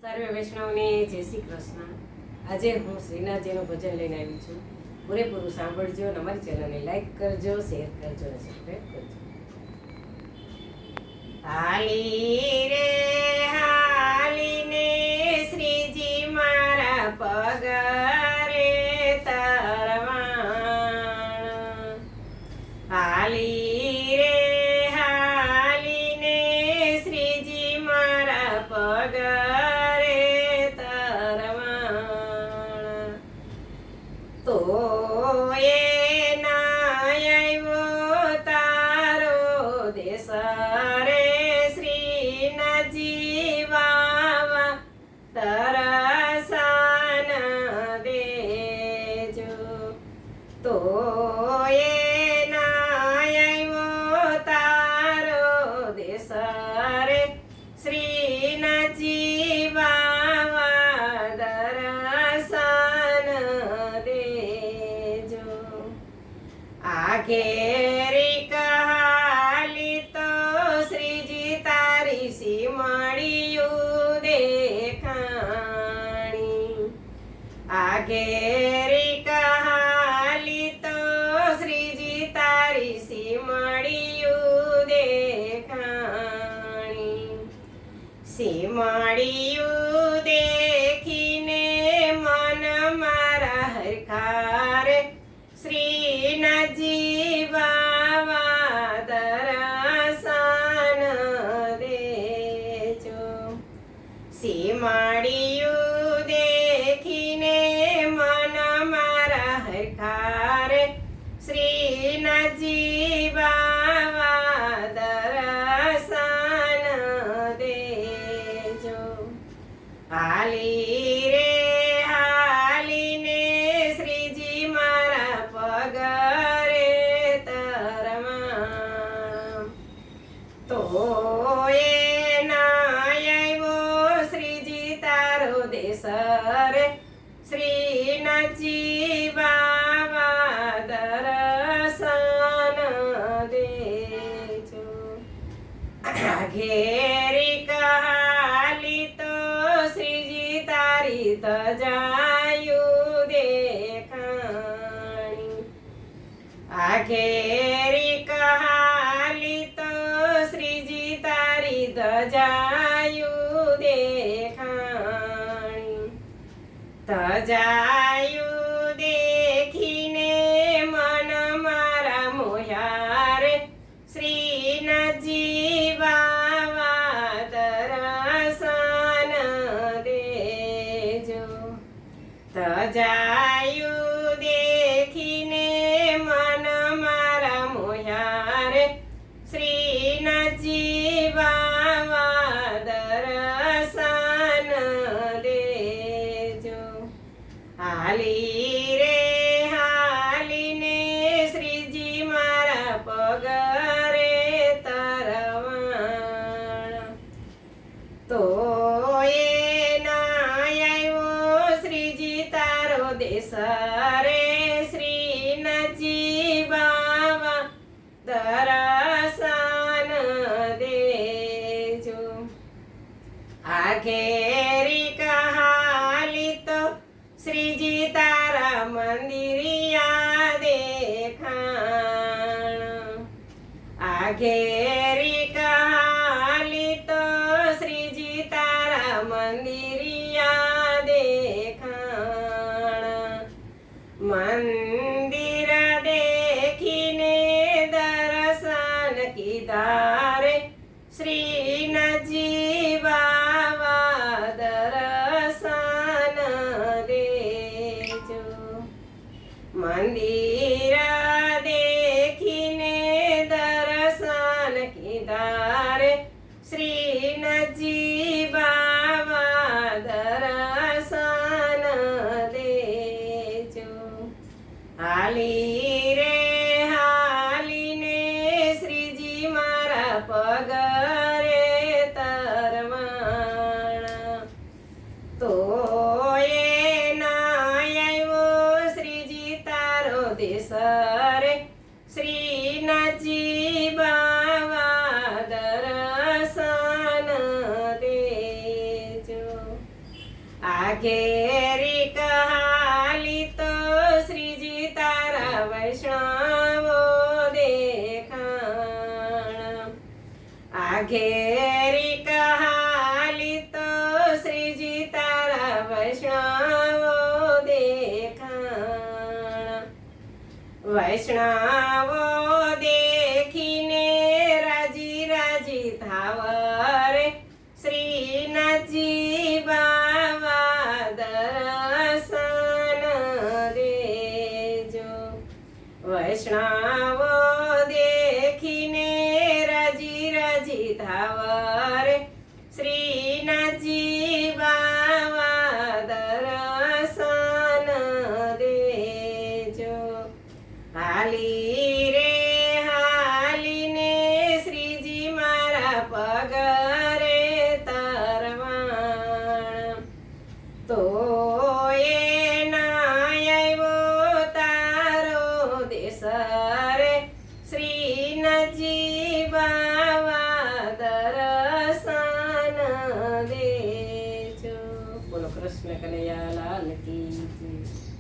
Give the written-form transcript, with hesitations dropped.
સર્વે વૈષ્ણવને જય શ્રી કૃષ્ણ. આજે હું શ્રીનાથજીનું ભજન લઈને આવી છું. પૂરેપૂરું સાંભળજો અને અમારી ચેનલને લાઈક કરજો, શેર કરજો અને સબસ્ક્રાઈબ કરજો. હાલી રે હાલીને શ્રીજી મારા પગરે તરવાણ. હાલી રે હાલીને શ્રીજી મારા પગરે તરવાણ. તો એ ના આવ્યો તારો દેશ રે શ્રીનાથજી વાવા તરસાન દેજો. તો એ ના આવ્યો તારો દેશ રે શ્રીનાથજી વાવા દર્શન દેજો. આ ઘેરી કહાલી તો શ્રીજી તારી સીમળિયું દેખાણી. આ ઘેરી કહાલી તો શ્રીજી તારી સીમળિયું દેખાણી. સીમળિયું દેખીને મન મારા હરખારે શ્રીનાથજી વાવા દર્શન દેજો. સીમળિયું દેખીને મન મારા હરખારે શ્રીનાથજી વાવા દર્શન દેજો. હાલી રે હાલીને શ્રીજી મારા પગરે તરવાણ. તો એ ના આવ્યો શ્રીજી તારો દેશ રે શ્રીનાથજી વાવા દર્શન દેજો. ઘેરી કહાલી તો શ્રીજી તારી તજાયું દેખાણી. આ ઘેરી કહાલી તો શ્રીજી તારી તજાયું દેખાણી. તજાયું દેખીને મન મારા મોયારે શ્રીનાથજી વાવા દર્શન દેજો. તજાયું દેખીને મન મારા મોયારે શ્રીનાથજી વાવા દર્શન દેજો. હાલી રે હાલીને શ્રીજી મારા પગરે તરવાણ. તો એ ના આવ્યો શ્રીજી તારો દેશ રે શ્રીનાથજી વાવા દર્શન દેજો. આ ઘેરી કહાલી તો શ્રીજી તારા મંદિરિયા દેખાણ. આ ઘેરી કહાલી તો શ્રીજી તારા મંદિરિયા દેખાણ. મંદિર દેખીને દર્શન કીધા રે શ્રીનાથજી વાવા દર્શન દેજો. મંદિર દેખીને દર્શન કીધા રે શ્રીનાથજી વાવા દર્શન ઘેરી કહાલી તો શ્રીજી તારા વૈષ્ણવો દેખાણ આ ઘેરી કહાલી તો શ્રીજી તારા વૈષ્ણવો દેખાણ વૈષ્ણવો દેખીને રાજી રાજી થાવરે શ્રીનાથજી બાવા દર્શન દેજો વૈષ્ણવો દેખીને રાજી રાજી થાવરે શ્રીનાથજી બાવા દર્શન દેજો હાલી રે હાલીને શ્રીજી મારા પગરે તરવાણ તો એ ના આવ્યો તારો દેશ રે શ્રીનાથજી બાવા દર્શન દેજો બોલો કૃષ્ણ કનૈયા લાલ કી જય.